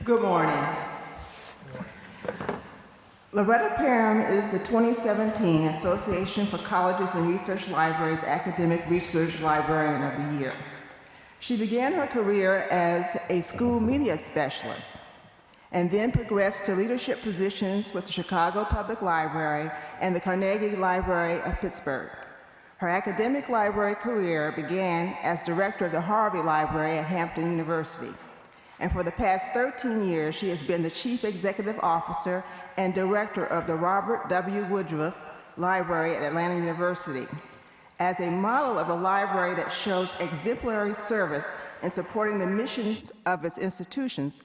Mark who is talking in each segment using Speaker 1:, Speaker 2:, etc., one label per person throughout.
Speaker 1: Good morning. Loretta Parham is the 2017 Association for Colleges and Research Libraries Academic Research Librarian of the Year. She began her career as a school media specialist and then progressed to leadership positions with the Chicago Public Library and the Carnegie Library of Pittsburgh. Her academic library career began as director of the Harvey Library at Hampton University. And for the past 13 years, she has been the chief executive officer and director of the Robert W. Woodruff Library at Atlanta University. As a model of a library that shows exemplary service in supporting the missions of its institutions,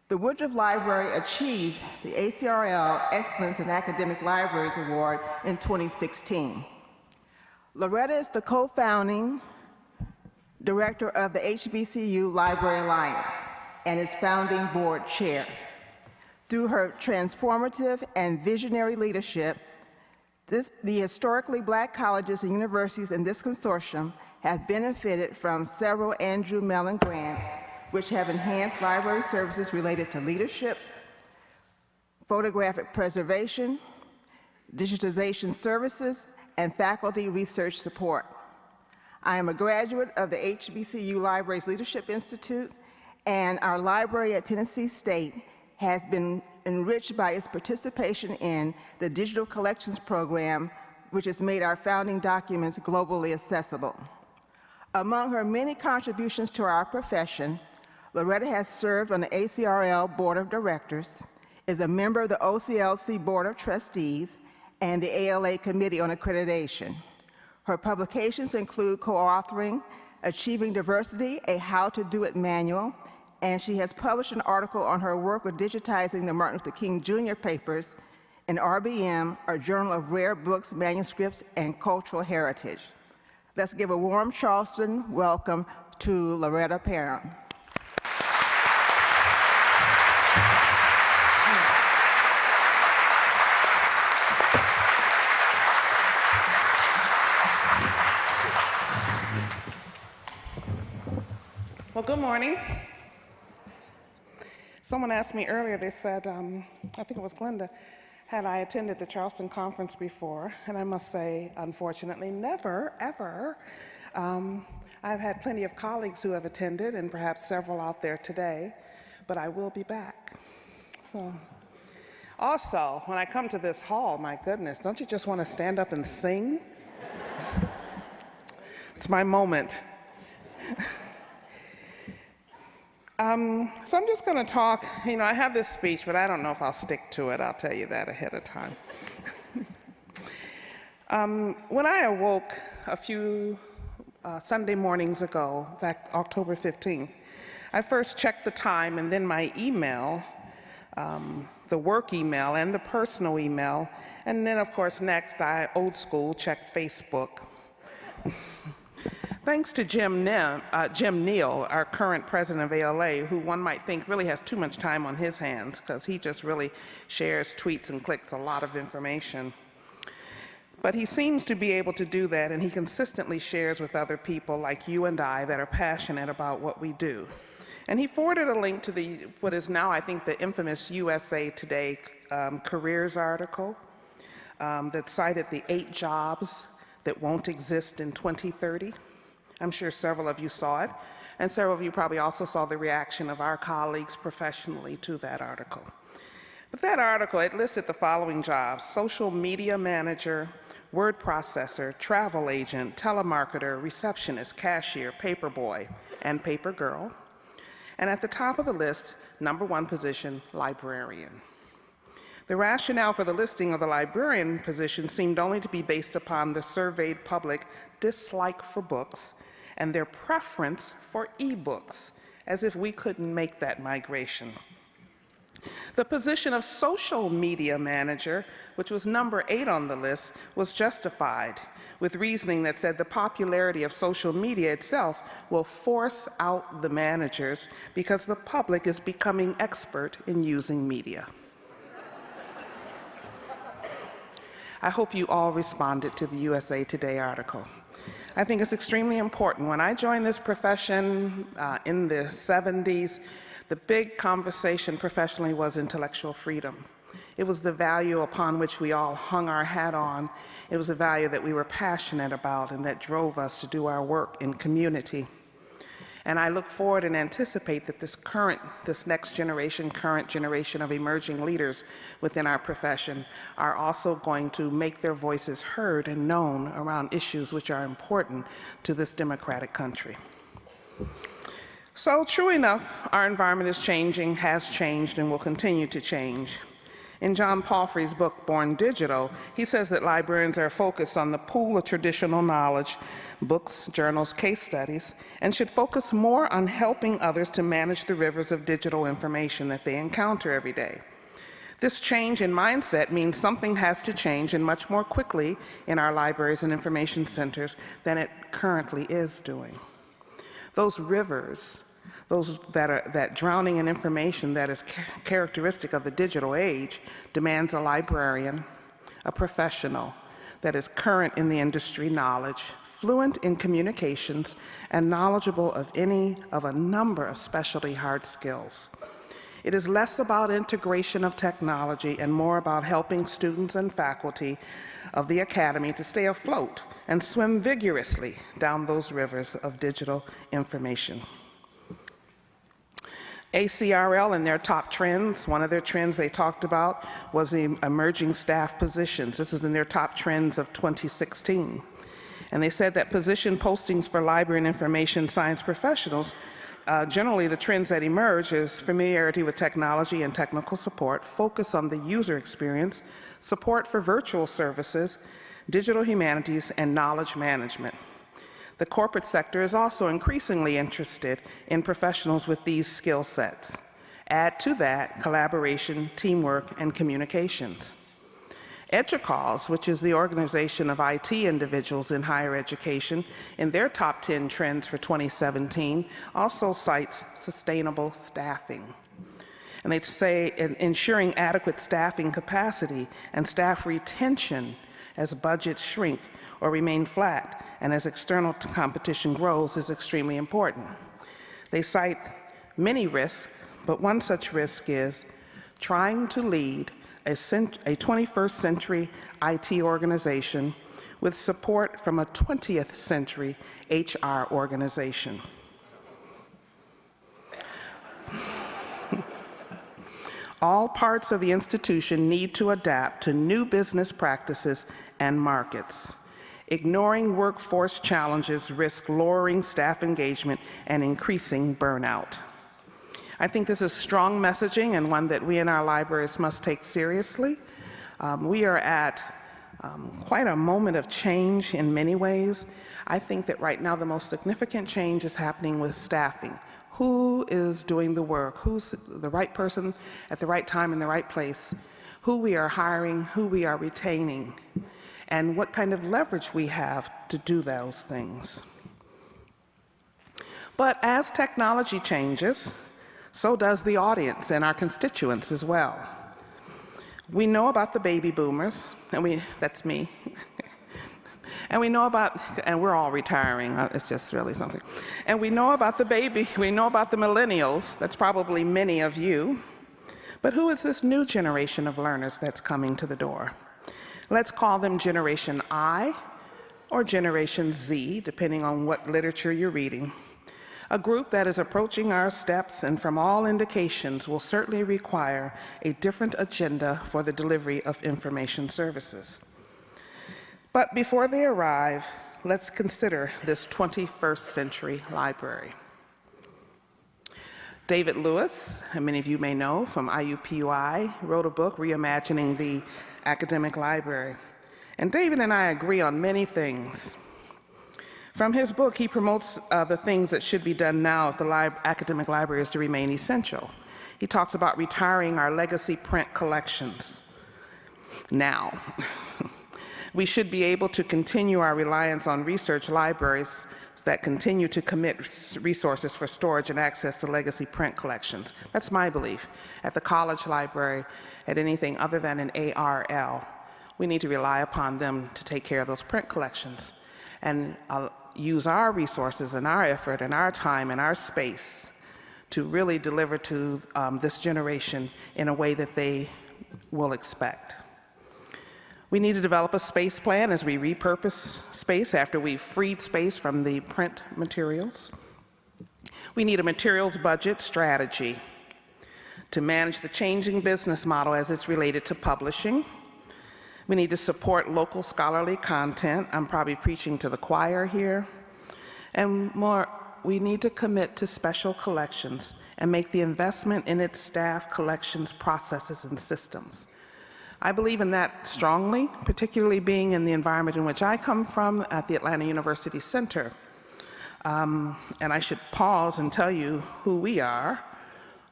Speaker 1: the Woodruff Library achieved the ACRL Excellence in Academic Libraries Award in 2016. Loretta is the co-founding director of the HBCU Library Alliance and is founding board chair. Through her transformative and visionary leadership, the historically Black colleges and universities in this consortium have benefited from several Andrew Mellon grants, which have enhanced library services related to leadership, photographic preservation, digitization services, and faculty research support. I am a graduate of the HBCU Libraries Leadership Institute, and our library at Tennessee State has been enriched by its participation in the Digital Collections Program, which has made our founding documents globally accessible. Among her many contributions to our profession, Loretta has served on the ACRL Board of Directors, is a member of the OCLC Board of Trustees, and the ALA Committee on Accreditation. Her publications include co-authoring Achieving Diversity, a How to Do It manual, and she has published an article on her work with digitizing the Martin Luther King Jr. papers in RBM, a Journal of Rare Books, Manuscripts, and Cultural Heritage. Let's give a warm Charleston welcome to Loretta Parham.
Speaker 2: Well, good morning. Someone asked me earlier, they said, I think it was Glenda, had I attended the Charleston conference before? And I must say, unfortunately, never, ever. I've had plenty of colleagues who have attended, and perhaps several out there today, but I will be back. So, also, when I come to this hall, my goodness, don't you just want to stand up and sing? It's my moment. So I'm just going to talk, I have this speech, but I don't know if I'll stick to it. I'll tell you that ahead of time. When I awoke a few Sunday mornings ago, back October 15th, I first checked the time and then my email, the work email and the personal email, and then of course next I, old school, checked Facebook. Thanks to Jim Neal, our current president of ALA, who one might think really has too much time on his hands because he just really shares tweets and clicks a lot of information. But he seems to be able to do that, and he consistently shares with other people like you and I that are passionate about what we do. And he forwarded a link to what is now, I think, the infamous USA Today careers article that cited the 8 jobs that won't exist in 2030. I'm sure several of you saw it, and several of you probably also saw the reaction of our colleagues professionally to that article. But that article, it listed the following jobs: social media manager, word processor, travel agent, telemarketer, receptionist, cashier, paper boy, and paper girl. And at the top of the list, number 1 position, librarian. The rationale for the listing of the librarian position seemed only to be based upon the surveyed public dislike for books and their preference for e-books, as if we couldn't make that migration. The position of social media manager, which was number 8 on the list, was justified with reasoning that said the popularity of social media itself will force out the managers because the public is becoming expert in using media. I hope you all responded to the USA Today article. I think it's extremely important. When I joined this profession in the 70s, The big conversation professionally was intellectual freedom. It was the value upon which we all hung our hat on. It was a value that we were passionate about and that drove us to do our work in community. And I look forward and anticipate that this next generation, current generation of emerging leaders within our profession are also going to make their voices heard and known around issues which are important to this democratic country. So true enough, our environment is changing, has changed, and will continue to change. In John Palfrey's book, Born Digital, he says that librarians are focused on the pool of traditional knowledge, books, journals, case studies, and should focus more on helping others to manage the rivers of digital information that they encounter every day. This change in mindset means something has to change, and much more quickly in our libraries and information centers than it currently is doing. Those rivers, that drowning in information that is characteristic of the digital age, demands a librarian, a professional that is current in the industry knowledge, fluent in communications, and knowledgeable of a number of specialty hard skills. It is less about integration of technology and more about helping students and faculty of the academy to stay afloat and swim vigorously down those rivers of digital information. ACRL and their top trends, one of their trends they talked about was the emerging staff positions. This is in their top trends of 2016. And they said that position postings for library and information science professionals, generally the trends that emerge is familiarity with technology and technical support, focus on the user experience, support for virtual services, digital humanities, and knowledge management. The corporate sector is also increasingly interested in professionals with these skill sets. Add to that collaboration, teamwork, and communications. EDUCAUSE, which is the organization of IT individuals in higher education, in their top 10 trends for 2017, also cites sustainable staffing. And they say ensuring adequate staffing capacity and staff retention as budgets shrink or remain flat, and as external competition grows is extremely important. They cite many risks, but one such risk is trying to lead a 21st century IT organization with support from a 20th century HR organization. All parts of the institution need to adapt to new business practices and markets. Ignoring workforce challenges risks lowering staff engagement and increasing burnout. I think this is strong messaging and one that we in our libraries must take seriously. We are at quite a moment of change in many ways. I think that right now the most significant change is happening with staffing. Who is doing the work? Who's the right person at the right time in the right place? Who we are hiring, who we are retaining, and what kind of leverage we have to do those things. But as technology changes, so does the audience and our constituents as well. We know about the baby boomers, and that's me. And we know about, and we're all retiring, it's just really something. And we know about the millennials, that's probably many of you. But who is this new generation of learners that's coming to the door? Let's call them Generation I or Generation Z, depending on what literature you're reading. A group that is approaching our steps and from all indications will certainly require a different agenda for the delivery of information services. But before they arrive, let's consider this 21st century library. David Lewis, and many of you may know from IUPUI, wrote a book, Reimagining the Academic Library. And David and I agree on many things. From his book, he promotes the things that should be done now if the academic library is to remain essential. He talks about retiring our legacy print collections now. We should be able to continue our reliance on research libraries that continue to commit resources for storage and access to legacy print collections. That's my belief. At the college library, at anything other than an ARL, we need to rely upon them to take care of those print collections and use our resources and our effort and our time and our space to really deliver to this generation in a way that they will expect. We need to develop a space plan as we repurpose space after we've freed space from the print materials. We need a materials budget strategy to manage the changing business model as it's related to publishing. We need to support local scholarly content. I'm probably preaching to the choir here. And more, we need to commit to special collections and make the investment in its staff, collections, processes, and systems. I believe in that strongly, particularly being in the environment in which I come from at the Atlanta University Center. And I should pause and tell you who we are,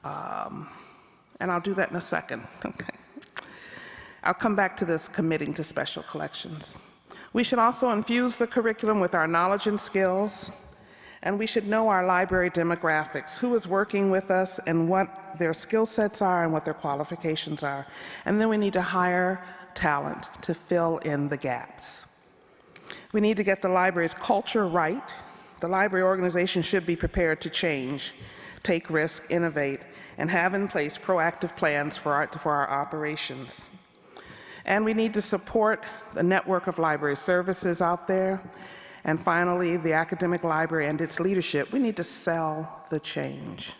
Speaker 2: and I'll do that in a second. Okay. I'll come back to this committing to special collections. We should also infuse the curriculum with our knowledge and skills, and we should know our library demographics, who is working with us and what their skill sets are and what their qualifications are. And then we need to hire talent to fill in the gaps. We need to get the library's culture right. The library organization should be prepared to change, take risk, innovate, and have in place proactive plans for our operations. And we need to support the network of library services out there. And finally, the academic library and its leadership, we need to sell the change,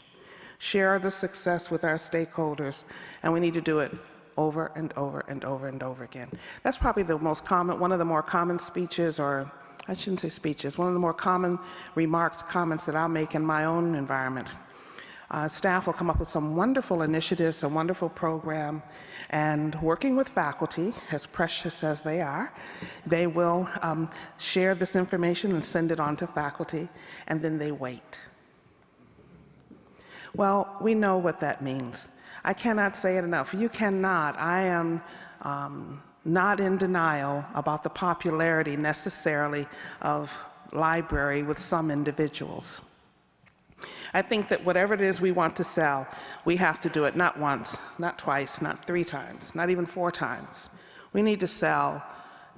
Speaker 2: share the success with our stakeholders, and we need to do it over and over and over and over again. That's probably the most common, one of the more common speeches, or I shouldn't say speeches, one of the more common remarks, comments that I'll make in my own environment. Staff will come up with some wonderful initiatives, a wonderful program, and working with faculty, as precious as they are, they will share this information and send it on to faculty, and then they wait. Well, we know what that means. I cannot say it enough. You cannot. I am not in denial about the popularity necessarily of library with some individuals. I think that whatever it is we want to sell, we have to do it not once, not twice, not 3 times, not even 4 times. We need to sell,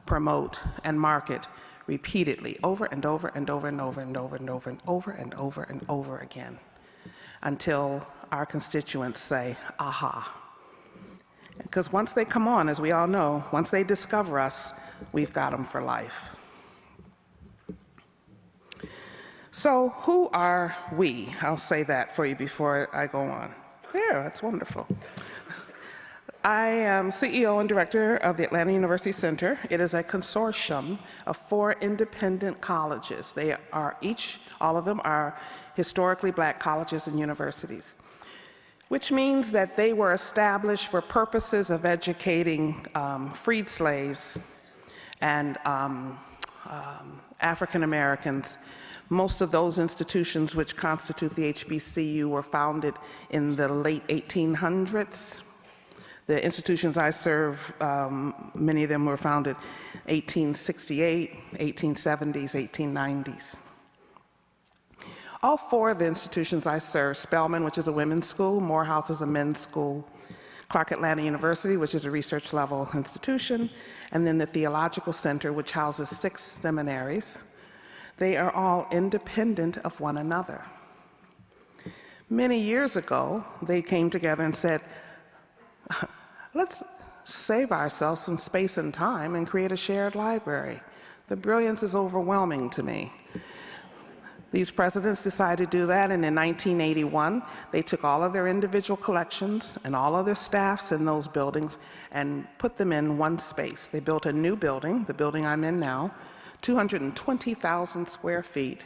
Speaker 2: promote, and market repeatedly, over and over and over and over and over and over and over and over and over again, until our constituents say, aha. Because once they come on, as we all know, once they discover us, we've got them for life. So who are we? I'll say that for you before I go on. There, that's wonderful. I am CEO and director of the Atlanta University Center. It is a consortium of 4 independent colleges. They are all of them are historically black colleges and universities, which means that they were established for purposes of educating freed slaves and African Americans. Most of those institutions which constitute the HBCU were founded in the late 1800s. The institutions I serve, many of them were founded 1868, 1870s, 1890s. All 4 of the institutions I serve, Spelman, which is a women's school, Morehouse is a men's school, Clark Atlanta University, which is a research level institution, and then the Theological Center, which houses 6 seminaries. They are all independent of one another. Many years ago, they came together and said, let's save ourselves some space and time and create a shared library. The brilliance is overwhelming to me. These presidents decided to do that, and in 1981, they took all of their individual collections and all of their staffs in those buildings and put them in one space. They built a new building, the building I'm in now, 220,000 square feet,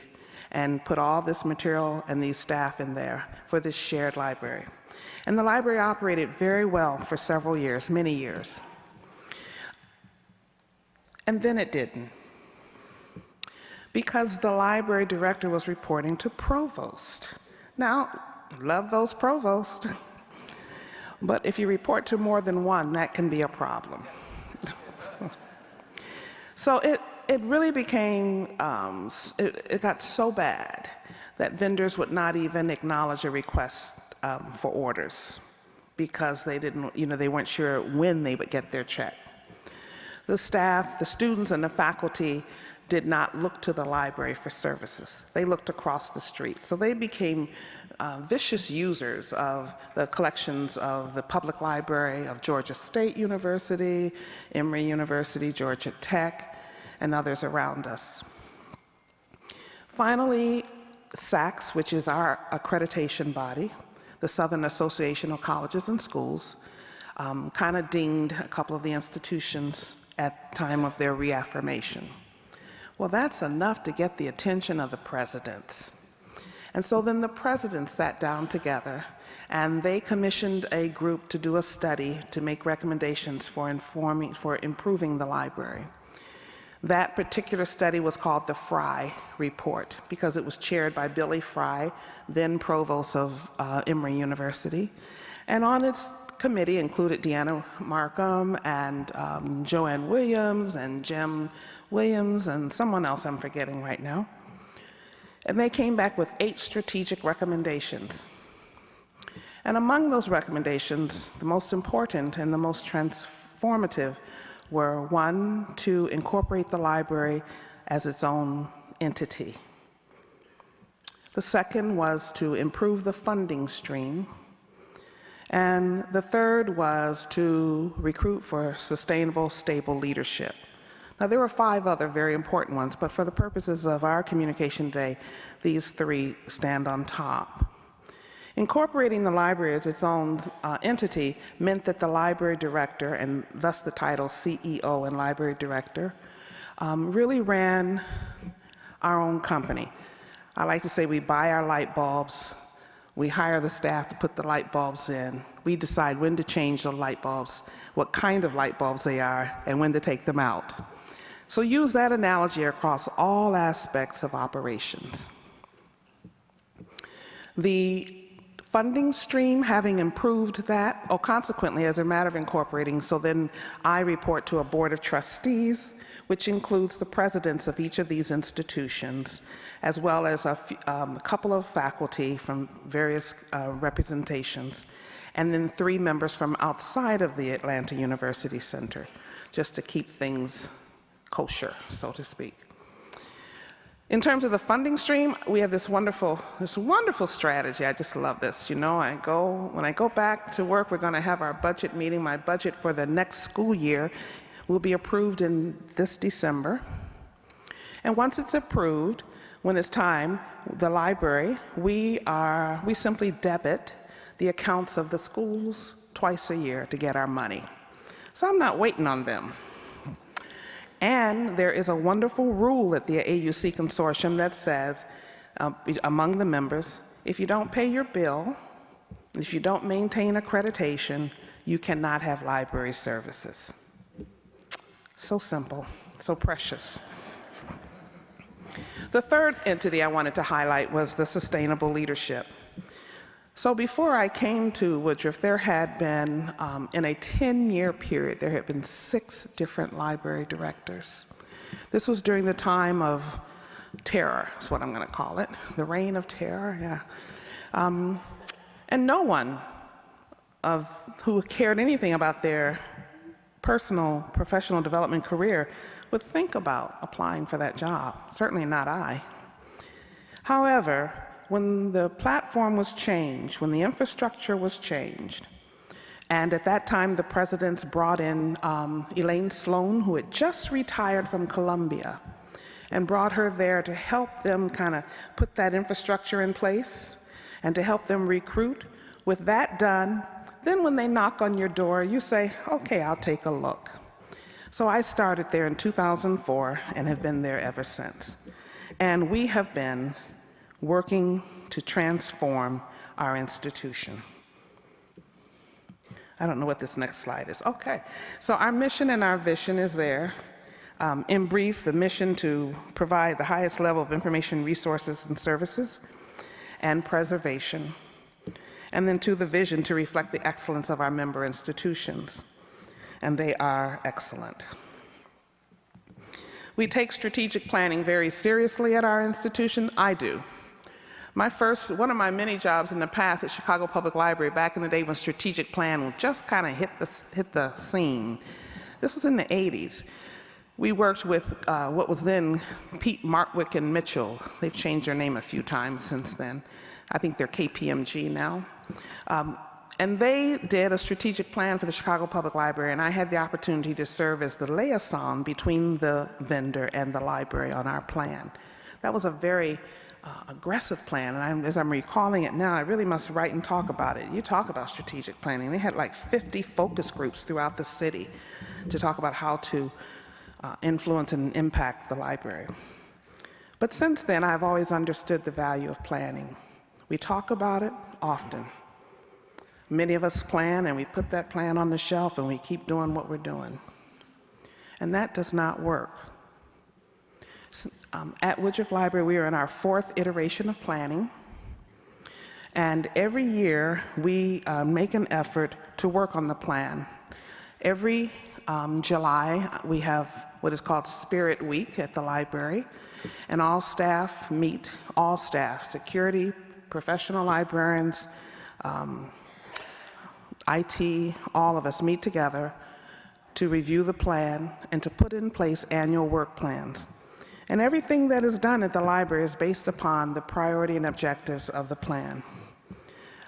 Speaker 2: and put all this material and these staff in there for this shared library. And the library operated very well for several years, many years. And then it didn't, because the library director was reporting to provost. Now, love those provosts, but if you report to more than one, that can be a problem. So it really became, it got so bad that vendors would not even acknowledge a request for orders because they didn't, they weren't sure when they would get their check. The staff, the students, and the faculty did not look to the library for services. They looked across the street. So they became vicious users of the collections of the Public Library of Georgia State University, Emory University, Georgia Tech, and others around us. Finally, SACS, which is our accreditation body, the Southern Association of Colleges and Schools, kind of dinged a couple of the institutions at the time of their reaffirmation. Well, that's enough to get the attention of the presidents. And so then the presidents sat down together and they commissioned a group to do a study to make recommendations for improving the library. That particular study was called the Frey Report because it was chaired by Billy Frey, then provost of Emory University. And on its committee included Deanna Markham and Joanne Williams and Jim Williams and someone else I'm forgetting right now. And they came back with 8 strategic recommendations. And among those recommendations, the most important and the most transformative were 1, to incorporate the library as its own entity. The second was to improve the funding stream. And the third was to recruit for sustainable, stable leadership. Now, there were 5 other very important ones, but for the purposes of our communication today, these 3 stand on top. Incorporating the library as its own entity meant that the library director, and thus the title CEO and library director, really ran our own company. I like to say we buy our light bulbs, we hire the staff to put the light bulbs in, we decide when to change the light bulbs, what kind of light bulbs they are, and when to take them out. So use that analogy across all aspects of operations. The funding stream, having improved that, consequently, as a matter of incorporating, so then I report to a board of trustees, which includes the presidents of each of these institutions, as well as a couple of faculty from various representations, and then 3 members from outside of the Atlanta University Center, just to keep things kosher, so to speak. In terms of the funding stream, we have this wonderful strategy. I just love this. You know, when I go back to work, we're going to have our budget meeting. My budget for the next school year will be approved in this December. And once it's approved, when it's time, the library, we simply debit the accounts of the schools twice a year to get our money. So I'm not waiting on them. And there is a wonderful rule at the AUC consortium that says, among the members, if you don't pay your bill, if you don't maintain accreditation, you cannot have library services. So simple, so precious. The third entity I wanted to highlight was the sustainable leadership. So before I came to Woodruff, there had been, in a 10-year period, there had been 6 different library directors. This was during the time of terror, is what I'm going to call it, the reign of terror, yeah. And no one who cared anything about their personal, professional development career would think about applying for that job, certainly not I. However, when the platform was changed, when the infrastructure was changed, and at that time the presidents brought in Elaine Sloan, who had just retired from Columbia, and brought her there to help them kind of put that infrastructure in place and to help them recruit. With that done, then when they knock on your door, you say, okay, I'll take a look. So I started there in 2004 and have been there ever since. And we have been working to transform our institution. I don't know what this next slide is. Okay, so our mission and our vision is there. In brief, the mission to provide the highest level of information, resources, and services, and preservation. And then to the vision to reflect the excellence of our member institutions. And they are excellent. We take strategic planning very seriously at our institution. I do. One of my many jobs in the past at Chicago Public Library, back in the day when strategic plan would just kind of hit the scene. This was in the 80s. We worked with what was then Pete, Martwick, and Mitchell. They've changed their name a few times since then. I think they're KPMG now. And they did a strategic plan for the Chicago Public Library, and I had the opportunity to serve as the liaison between the vendor and the library on our plan. That was a very aggressive plan, and as I'm recalling it now, I really must write and talk about it. You talk about strategic planning. They had like 50 focus groups throughout the city to talk about how to influence and impact the library. But since then, I've always understood the value of planning. We talk about it often. Many of us plan and we put that plan on the shelf and we keep doing what we're doing. And that does not work. At Woodruff Library, we are in our 4th iteration of planning. And every year we make an effort to work on the plan. Every July, we have what is called Spirit Week at the library, and all staff meet, all staff, security, professional librarians, IT, all of us meet together to review the plan and to put in place annual work plans. And everything that is done at the library is based upon the priority and objectives of the plan.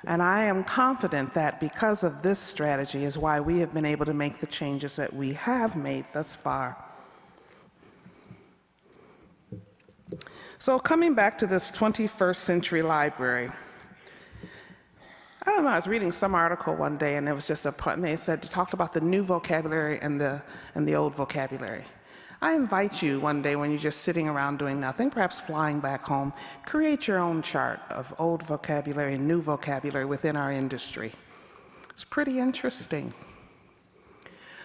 Speaker 2: And I am confident that because of this strategy is why we have been able to make the changes that we have made thus far. So coming back to this 21st century library, I don't know, I was reading some article one day and it was just and they talked about the new vocabulary and the old vocabulary. I invite you one day when you're just sitting around doing nothing, perhaps flying back home, create your own chart of old vocabulary and new vocabulary within our industry. It's pretty interesting.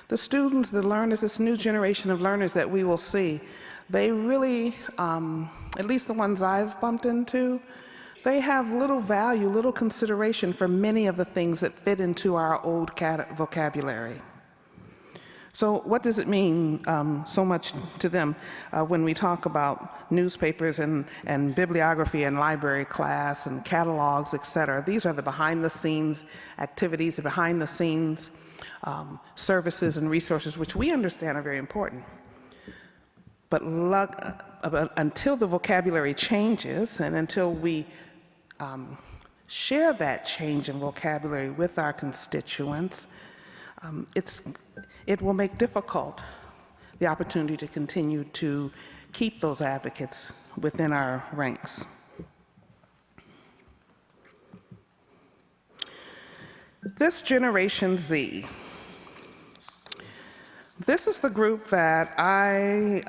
Speaker 2: The students, the learners, this new generation of learners that we will see, they really, at least the ones I've bumped into, they have little value, little consideration for many of the things that fit into our old vocabulary. So what does it mean so much to them when we talk about newspapers and bibliography and library class and catalogs, et cetera? These are the behind-the-scenes activities, the behind-the-scenes services and resources, which we understand are very important. But until the vocabulary changes and until we share that change in vocabulary with our constituents, it will make difficult the opportunity to continue to keep those advocates within our ranks. This Generation Z, this is the group that I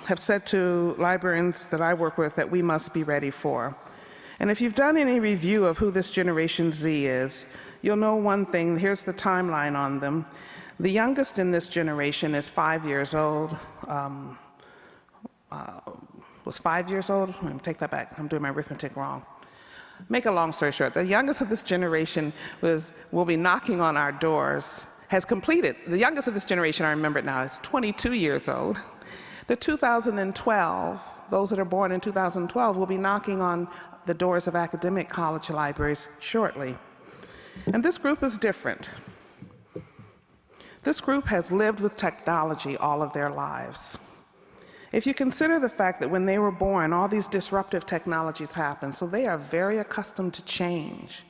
Speaker 2: have said to librarians that I work with that we must be ready for. And if you've done any review of who this Generation Z is, you'll know one thing. Here's the timeline on them. The youngest in this generation is 5 years old. Was 5 years old? Let me take that back. I'm doing my arithmetic wrong. Make a long story short, the youngest of this generation will be knocking on our doors, has completed. The youngest of this generation, I remember it now, is 22 years old. The 2012, those that are born in 2012, will be knocking on the doors of academic college libraries shortly. And this group is different. This group has lived with technology all of their lives. If you consider the fact that when they were born, all these disruptive technologies happened, so they are very accustomed to change.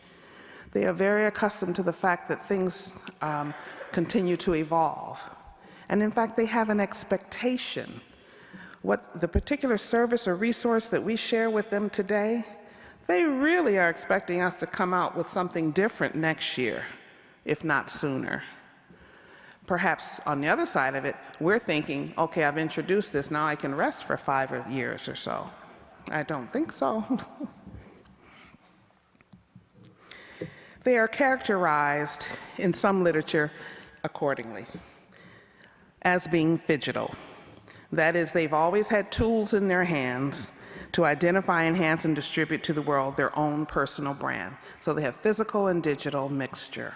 Speaker 2: They are very accustomed to the fact that things continue to evolve. And in fact, they have an expectation. What the particular service or resource that we share with them today, they really are expecting us to come out with something different next year, if not sooner. Perhaps on the other side of it, we're thinking, okay, I've introduced this, now I can rest for 5 years or so. I don't think so. They are characterized in some literature accordingly as being phygital. That is, they've always had tools in their hands to identify, enhance, and distribute to the world their own personal brand. So they have physical and digital mixture.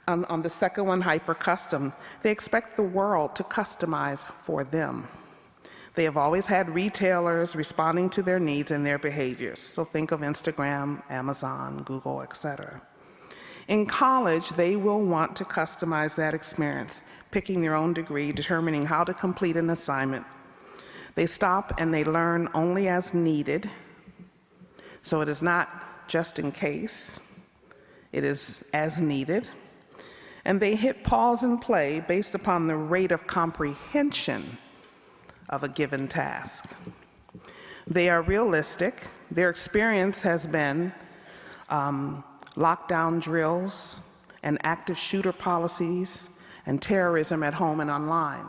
Speaker 2: On the second one, Hypercustom, they expect the world to customize for them. They have always had retailers responding to their needs and their behaviors. So think of Instagram, Amazon, Google, etc. In college, they will want to customize that experience, picking their own degree, determining how to complete an assignment. They stop and they learn only as needed, so it is not just in case, it is as needed. And they hit pause and play based upon the rate of comprehension of a given task. They are realistic. Their experience has been lockdown drills and active shooter policies and terrorism at home and online.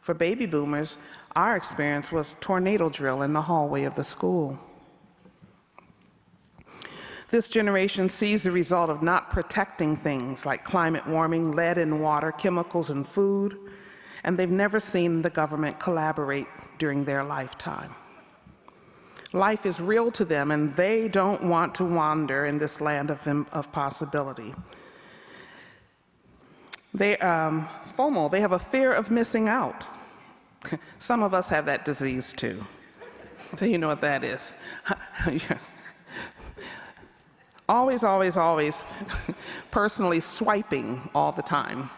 Speaker 2: For baby boomers, our experience was tornado drill in the hallway of the school. This generation sees the result of not protecting things like climate warming, lead in water, chemicals in food, and they've never seen the government collaborate during their lifetime. Life is real to them, and they don't want to wander in this land of possibility. FOMO, they have a fear of missing out. Some of us have that disease too. So you know what that is. Always, always, always personally swiping all the time.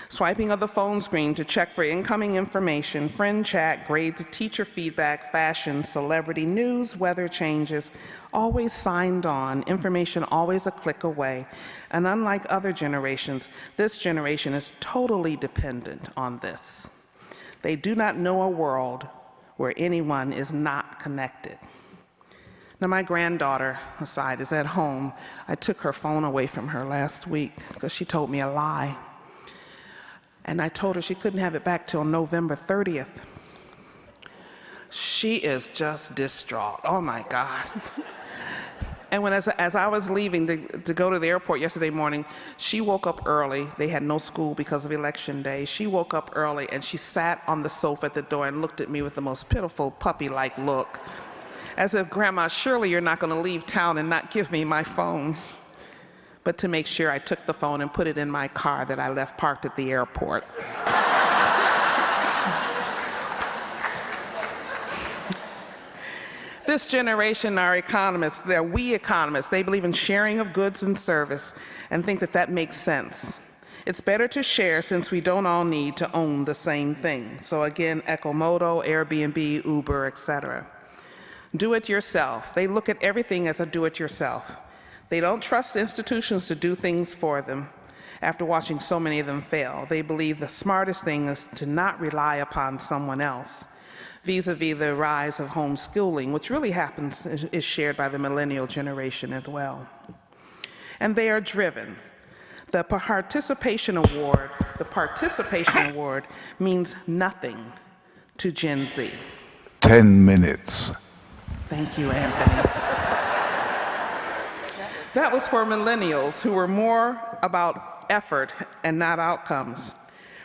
Speaker 2: Swiping of the phone screen to check for incoming information, friend chat, grades, teacher feedback, fashion, celebrity news, weather changes, always signed on, information always a click away. And unlike other generations, this generation is totally dependent on this. They do not know a world where anyone is not connected. Now, my granddaughter, aside, is at home. I took her phone away from her last week because she told me a lie. And I told her she couldn't have it back till November 30th. She is just distraught. Oh my God. And as I was leaving to go to the airport yesterday morning, she woke up early. They had no school because of Election Day. She woke up early and she sat on the sofa at the door and looked at me with the most pitiful puppy-like look, as if, Grandma, surely you're not going to leave town and not give me my phone. But to make sure, I took the phone and put it in my car that I left parked at the airport. This generation are economists. They're we economists. They believe in sharing of goods and service and think that that makes sense. It's better to share since we don't all need to own the same thing. So again, Ecomodo, Airbnb, Uber, etc. Do it yourself. They look at everything as a do it yourself. They don't trust institutions to do things for them after watching so many of them fail. They believe the smartest thing is to not rely upon someone else, vis-a-vis the rise of homeschooling, which really is shared by the millennial generation as well. And they are driven. The participation award means nothing to Gen Z.
Speaker 3: 10 minutes.
Speaker 2: Thank you, Anthony. That was for millennials who were more about effort and not outcomes.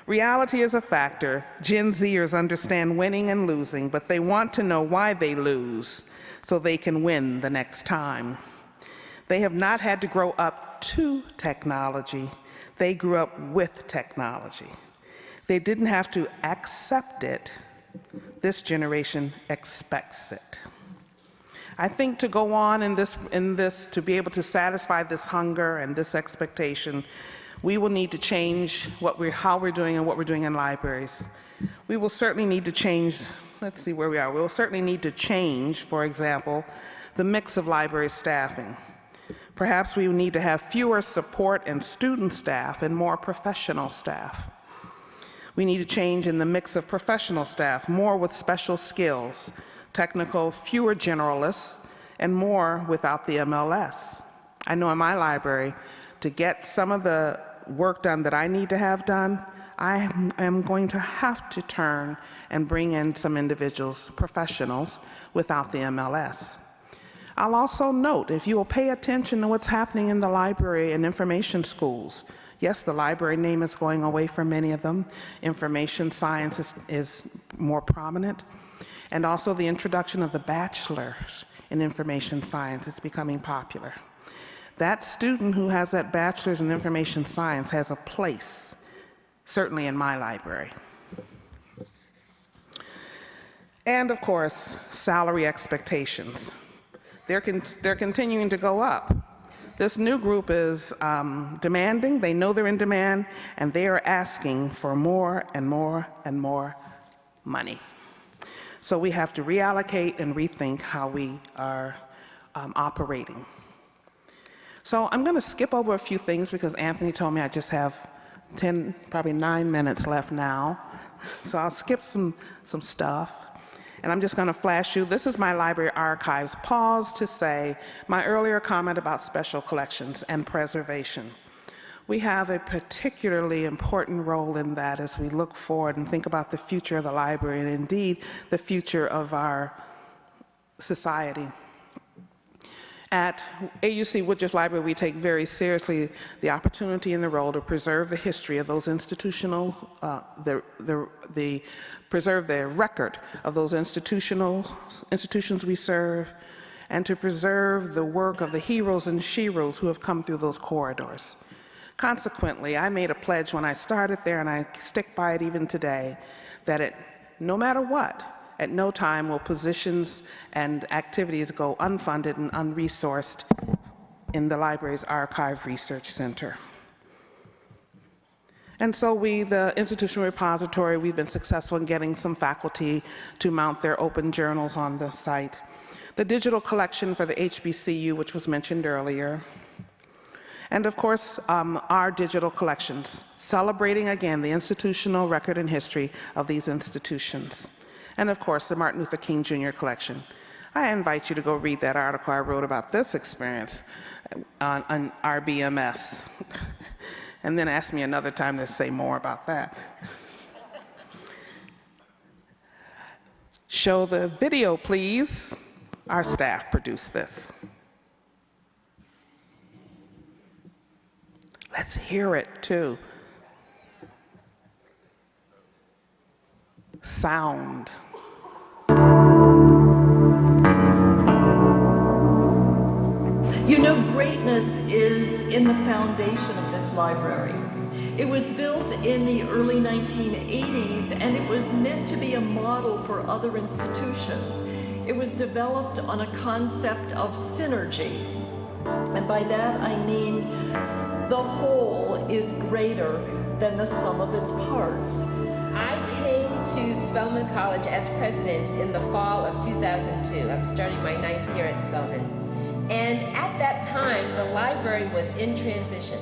Speaker 2: Reality is a factor. Gen Zers understand winning and losing, but they want to know why they lose so they can win the next time. They have not had to grow up to technology. They grew up with technology. They didn't have to accept it. This generation expects it. I think to go on in this, to be able to satisfy this hunger and this expectation, we will need to change how we're doing and what we're doing in libraries. We will certainly need to change, let's see where we are. We'll certainly need to change, for example, the mix of library staffing. Perhaps we need to have fewer support and student staff and more professional staff. We need to change in the mix of professional staff, more with special skills, technical, fewer generalists, and more without the MLS. I know in my library, to get some of the work done that I need to have done, I am going to have to turn and bring in some individuals, professionals, without the MLS. I'll also note, if you will pay attention to what's happening in the library and information schools, yes, the library name is going away from many of them. Information science is more prominent. And also the introduction of the bachelor's in information science is becoming popular. That student who has that bachelor's in information science has a place, certainly in my library. And of course, salary expectations. They're continuing to go up. This new group is demanding, they know they're in demand, and they are asking for more and more and more money. So we have to reallocate and rethink how we are operating. So I'm going to skip over a few things because Anthony told me I just have 10, probably 9 minutes left now. So I'll skip some stuff. And I'm just going to flash you. This is my library archives. Pause to say my earlier comment about special collections and preservation. We have a particularly important role in that as we look forward and think about the future of the library and indeed the future of our society. At AUC Woodruff Library, we take very seriously the opportunity and the role to preserve the history of those institutional, preserve the record of those institutions we serve, and to preserve the work of the heroes and sheroes who have come through those corridors. Consequently, I made a pledge when I started there, and I stick by it even today, that no matter what, at no time will positions and activities go unfunded and unresourced in the library's Archive Research Center. And so the institutional repository, we've been successful in getting some faculty to mount their open journals on the site. The digital collection for the HBCU, which was mentioned earlier. And of course, our digital collections, celebrating again the institutional record and history of these institutions. And of course, the Martin Luther King Jr. collection. I invite you to go read that article I wrote about this experience on RBMS. And then ask me another time to say more about that. Show the video, please. Our staff produced this. Let's hear it, too. Sound.
Speaker 4: You know, greatness is in the foundation of this library. It was built in the early 1980s, and it was meant to be a model for other institutions. It was developed on a concept of synergy. And by that I mean the whole is greater than the sum of its parts.
Speaker 5: I came to Spelman College as president in the fall of 2002. I'm starting my 9th year at Spelman. And at that time, the library was in transition.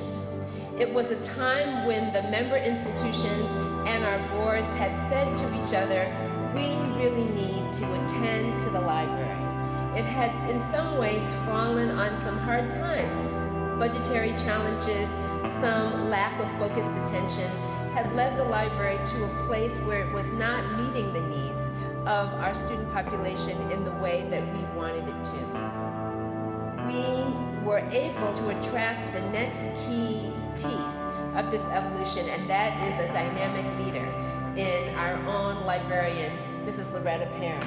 Speaker 5: It was a time when the member institutions and our boards had said to each other, we really need to attend to the library. It had in some ways fallen on some hard times. Budgetary challenges, some lack of focused attention had led the library to a place where it was not meeting the needs of our student population in the way that we wanted it to. We were able to attract the next key piece of this evolution, and that is a dynamic leader in our own librarian, Mrs. Loretta Parham.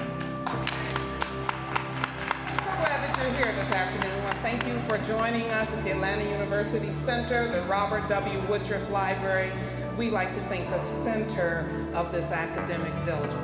Speaker 2: So glad that you're here this afternoon. I want to thank you for joining us at the Atlanta University Center, the Robert W. Woodruff Library. We like to think the center of this academic village.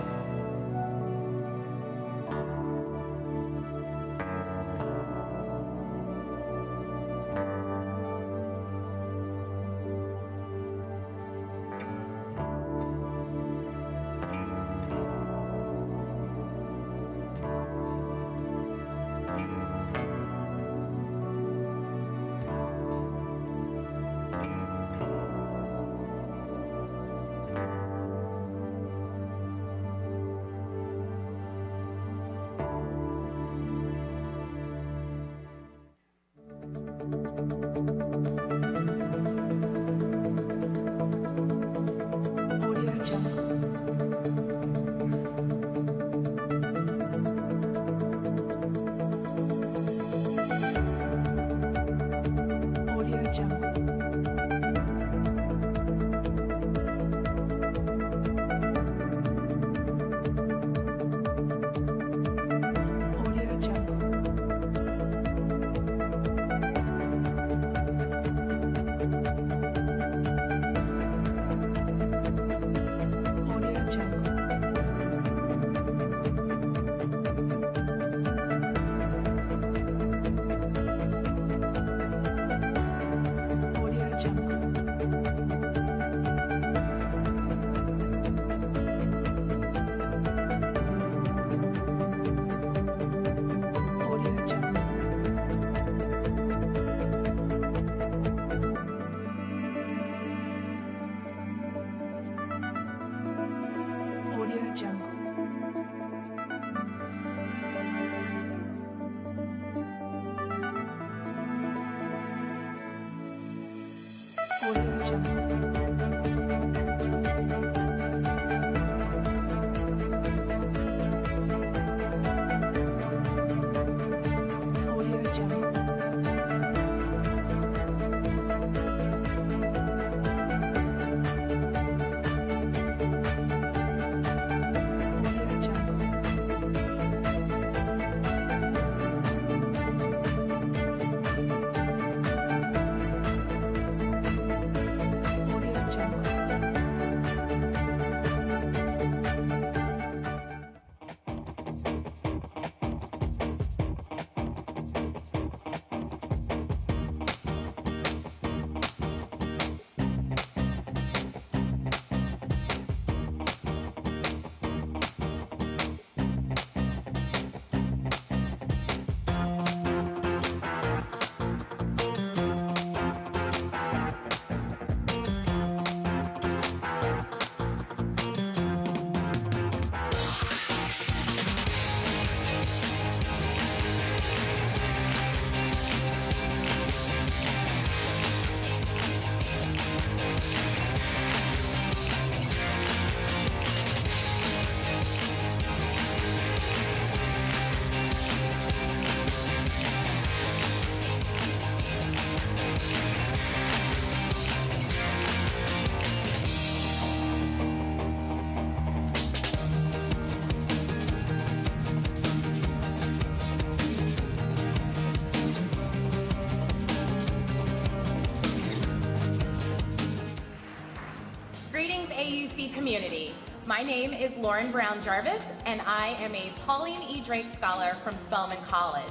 Speaker 6: Greetings, AUC community. My name is Lauren Brown Jarvis, and I am a Pauline E. Drake Scholar from Spelman College.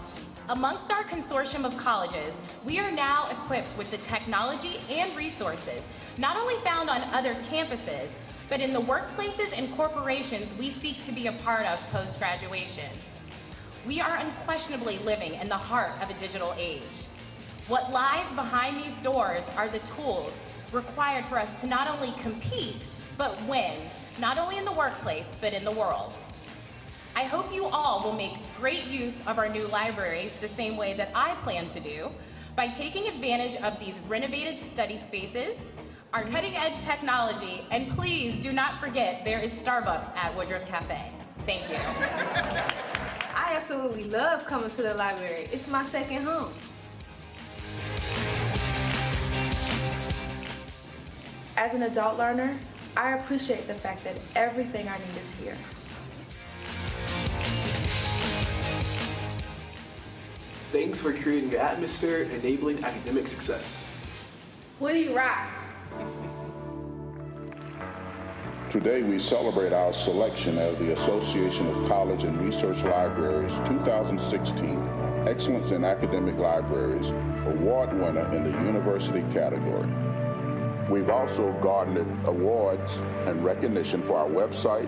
Speaker 6: Amongst our consortium of colleges, we are now equipped with the technology and resources, not only found on other campuses, but in the workplaces and corporations we seek to be a part of post-graduation. We are unquestionably living in the heart of a digital age. What lies behind these doors are the tools required for us to not only compete, but win, not only in the workplace, but in the world. I hope you all will make great use of our new library the same way that I plan to do, by taking advantage of these renovated study spaces, our cutting-edge technology, and please do not forget there is Starbucks at Woodruff Cafe. Thank you.
Speaker 7: I absolutely love coming to the library. It's my second home. As an adult learner, I appreciate the fact that everything I need is here.
Speaker 8: Thanks for creating an atmosphere enabling academic success.
Speaker 7: Woody rock.
Speaker 9: Today we celebrate our selection as the Association of College and Research Libraries 2016 Excellence in Academic Libraries Award winner in the University category. We've also garnered awards and recognition for our website,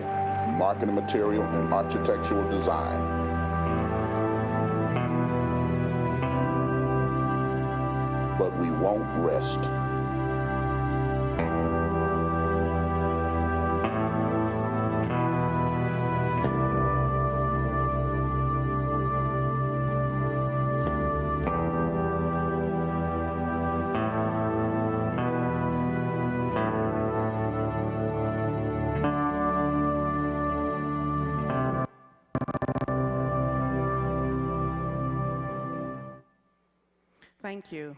Speaker 9: marketing material, and architectural design. But we won't rest.
Speaker 2: Thank you.